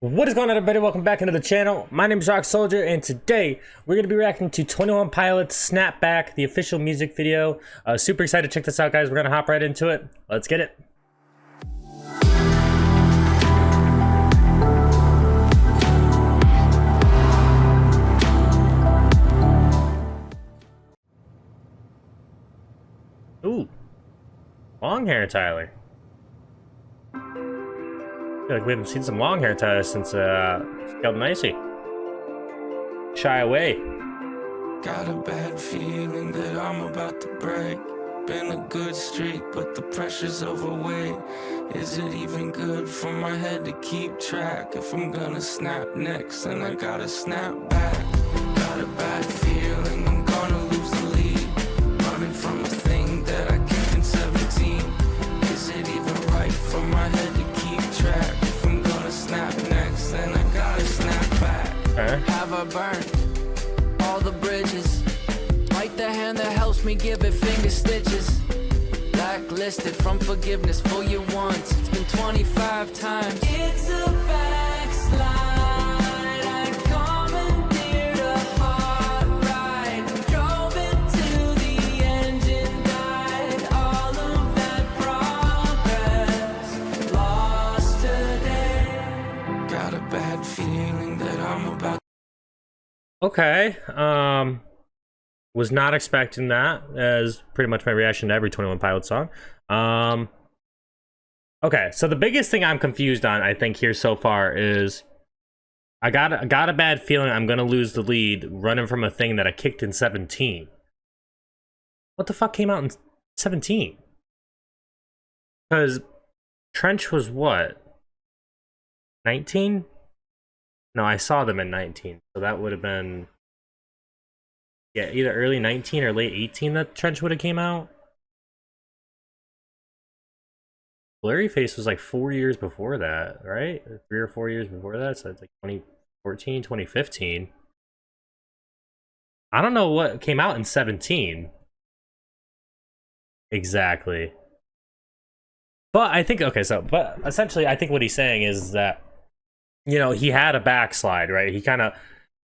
What is going on, everybody? Welcome back into the channel. My name is Rock Soldier, and today we're going to be reacting to 21 Pilots Snapback, the official music video. Super excited to check this out, guys. We're going to hop right into it. Let's get it. Ooh, long hair Tyler. I feel like we haven't seen some long hair Tyler since Skelton Icy. Shy away. Got a bad feeling that I'm about to break. Been a good streak, but the pressure's overweight. Is it even good for my head to keep track? If I'm gonna snap next, then I gotta snap back. Got a bad feeling I'm gonna lose the lead. Running from a thing that I kicked in 17. Is it even right for my head to keep track? If I'm gonna snap next, then I gotta snap back. Have I burned all the bridges? Like the hand that helps me give it finger stitches. Blacklisted from forgiveness for you once. It's been 25 times. It's a backslide. I commandeered a hard ride. Drove it till the engine died. All of that progress lost today. Got a bad feeling that I'm about. Okay, was not expecting that, as pretty much my reaction to every 21 Pilots song. Okay, so the biggest thing I'm confused on, I think, here so far is I got a bad feeling I'm gonna lose the lead running from a thing that I kicked in 17. What the fuck came out in 17? Because Trench was what? 19? No, I saw them in 19, so that would have been, yeah, either early 19 or late 18 that Trench would have came out. Blurryface was like 4 years before that, right? Or 3 or 4 years before that, so it's like 2014, 2015. I don't know what came out in 17. Exactly. But I think, okay, so, but essentially I think what he's saying is that, you know, he had a backslide, right? He kind of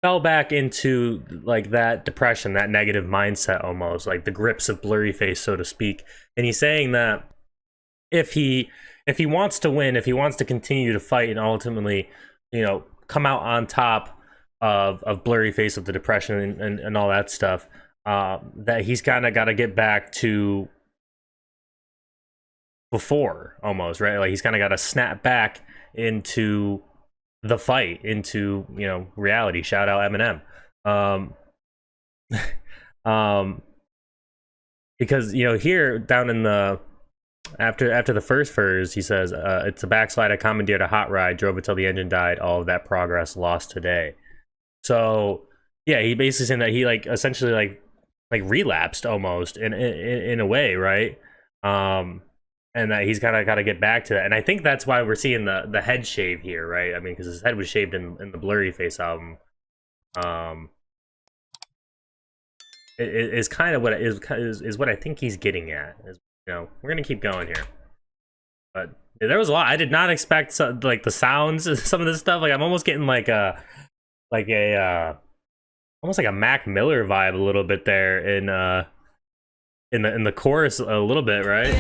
fell back into like that depression, that negative mindset, almost like the grips of Blurryface, so to speak. And he's saying that if he wants to win, if he wants to continue to fight and ultimately, you know, come out on top of Blurryface, of the depression and all that stuff, that he's kind of got to get back to before, almost, right? Like he's kind of got to snap back into the fight, into, you know, reality. Shout out Eminem. Because, you know, here down in the after the first verse, he says, it's a backslide. I commandeered a hot ride, drove it till the engine died. All of that progress lost today. So yeah, he basically saying that he like essentially like relapsed almost in a way, right? And that he's kind of got to get back to that. And I think that's why we're seeing the head shave here, right? I mean, because his head was shaved in the Blurryface album. It is kind of what is what I think he's getting at. Is, you know, we're gonna keep going here. But yeah, there was a lot. I did not expect like the sounds of some of this stuff. Like I'm almost getting like a almost like a Mac Miller vibe a little bit there in the chorus a little bit, right?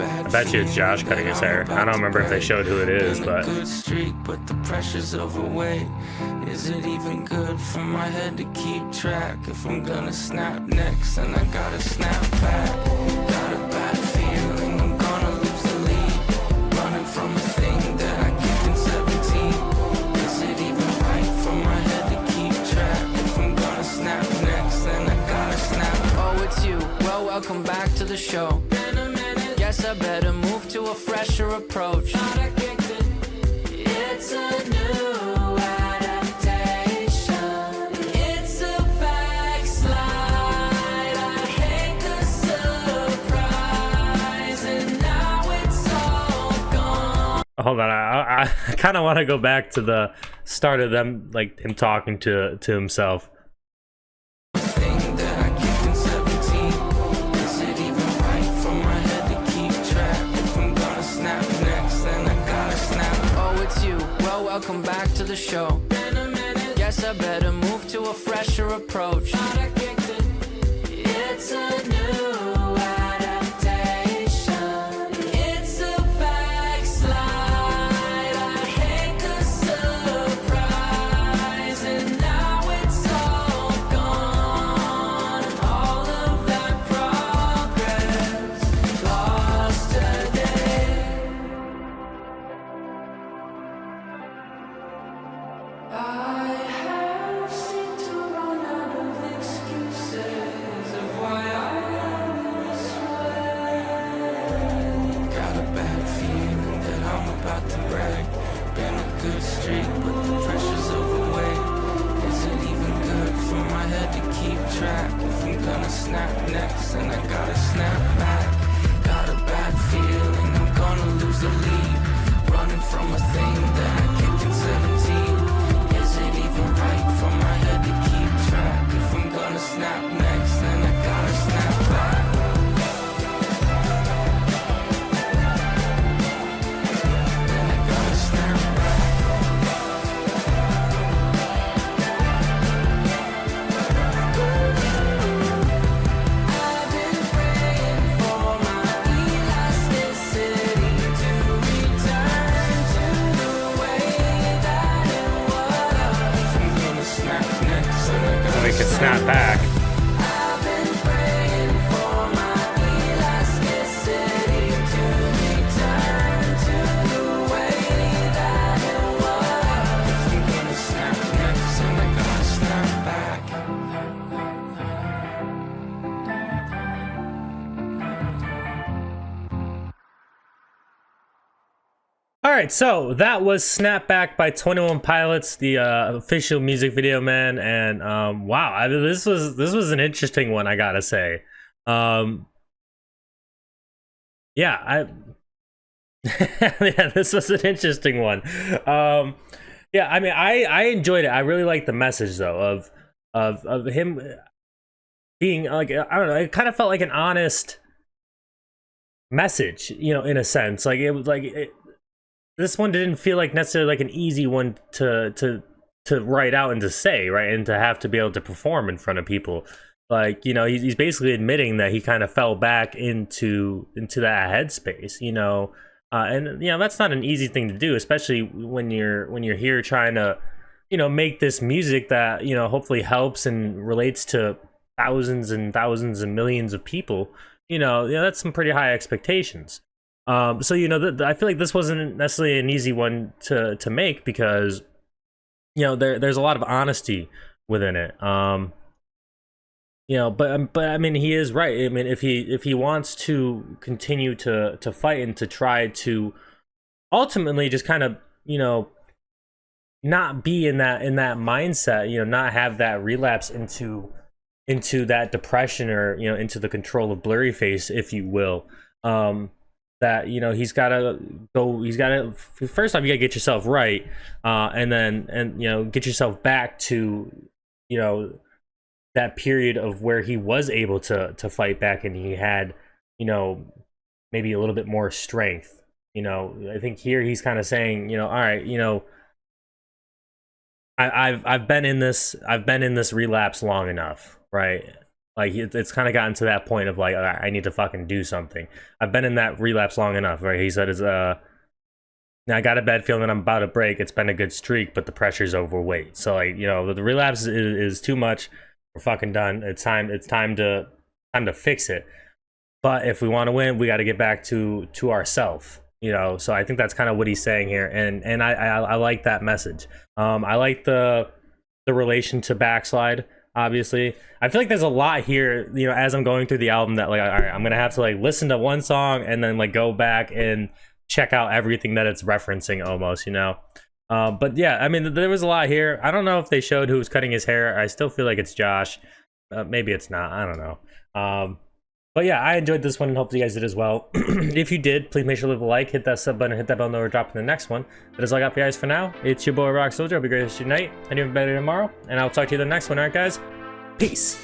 I bet you it's Josh cutting his hair. I don't remember if they showed who it is, but good streak, but the pressure's overweight. Is it even good for my head to keep track? If I'm gonna snap next, then I gotta snap back. Got a bad feeling I'm gonna lose the lead. Running from a thing that I kicked in 17. Is it even right for my head to keep track? If I'm gonna snap next, then I gotta snap. Oh, it's you. Well, welcome back to the show. Guess I better move to a fresher approach. It's a new adaptation. It's a backslide. I hate the surprise, and now it's all gone. Hold on, I kind of want to go back to the start of them, like him talking to himself. Thing that I kicked in 17. Is it back to the show. Guess I better move to a fresher approach. It's a new adaptation. It's a backslide. I hate the surprise, and now it's all gone. All of that progress lost today. I have seemed to run out of excuses of why I am this way. Got a bad feeling that I'm about to break. Been a good streak, but the pressure's overweight. Is it even good for my head to keep track? If I'm gonna snap next, then I gotta snap back. Got a bad feeling I'm gonna lose the lead. Running from a thing that I kicked in 17. Is it even right for my head to keep track? If I'm gonna snap next, then I gotta snap back. Then I gotta snap back. I've been praying for my elasticity to return to the way that it was. If I'm gonna snap next, then I So gotta we could snap back. I've been praying for my elasticity to return to the way that it was. If I'm gonna snap next, then I gotta snap back. All right, so that was Snapback by 21 Pilots, the official music video, man. And wow, this was an interesting one, I gotta say. Yeah, yeah, this was an interesting one. Yeah, I mean, I enjoyed it. I really liked the message though of him being like, I don't know, it kind of felt like an honest message, you know, in a sense. Like it was like this one didn't feel like necessarily like an easy one to write out and to say, right, and to have to be able to perform in front of people. Like, you know, he's basically admitting that he kind of fell back into that headspace, you know, and you know that's not an easy thing to do, especially when you're here trying to, you know, make this music that, you know, hopefully helps and relates to thousands and thousands and millions of people. You know, that's some pretty high expectations. So, you know, I feel like this wasn't necessarily an easy one to make because, you know, there's a lot of honesty within it. You know, but I mean, he is right. I mean, if he wants to continue to fight and to try to ultimately just kind of, you know, not be in that mindset, you know, not have that relapse into that depression or, you know, into the control of blurry face, if you will. That, you know, he's got to first off, you got to get yourself right, and you know, get yourself back to, you know, that period of where he was able to fight back and he had, you know, maybe a little bit more strength. You know, I think here he's kind of saying, you know, all right, you know, I've been in this relapse long enough, right? Like it's kind of gotten to that point of like, I need to fucking do something. I've been in that relapse long enough, right? He said, now I got a bad feeling that I'm about to break. It's been a good streak, but the pressure's overweight. So like, you know, the relapse is too much. We're fucking done. It's time to fix it. But if we want to win, we got to get back to ourselves. You know, so I think that's kind of what he's saying here, and I like that message. I like the relation to Backslide. Obviously, I feel like there's a lot here, you know, as I'm going through the album that like, all right, I'm gonna have to like listen to one song and then like go back and check out everything that it's referencing almost, you know. But yeah, I mean, there was a lot here. I don't know if they showed who was cutting his hair. I still feel like it's Josh. Maybe it's not. I don't know. But yeah, I enjoyed this one and hopefully you guys did as well. If you did, please make sure to leave a like, hit that sub button, hit that bell notification, drop in the next one. That is all I got for you guys for now. It's your boy Rock Soldier. I'll be great this night and even better tomorrow. And I'll talk to you in the next one. Alright guys, peace.